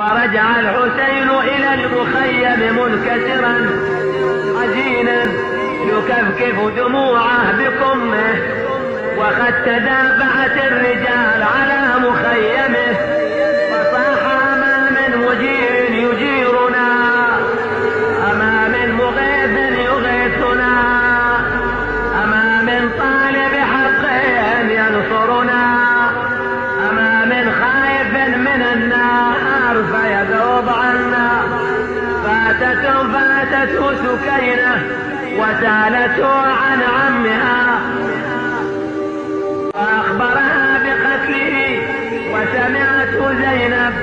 ورجع الحسين إلى المخيم منكسرا حزينا يكفكف دموعه بكمه، وقد تدافعت الرجال على مخيمه، وصاح أمام مجير يجيرنا، أمام مغيث يغيثنا، أمام طالب حق ينصرنا، أمام خايف من النار فيذوب عنا. فاتته سكينة وسالته عن عمها فأخبرها بقتله، وسمعته زينب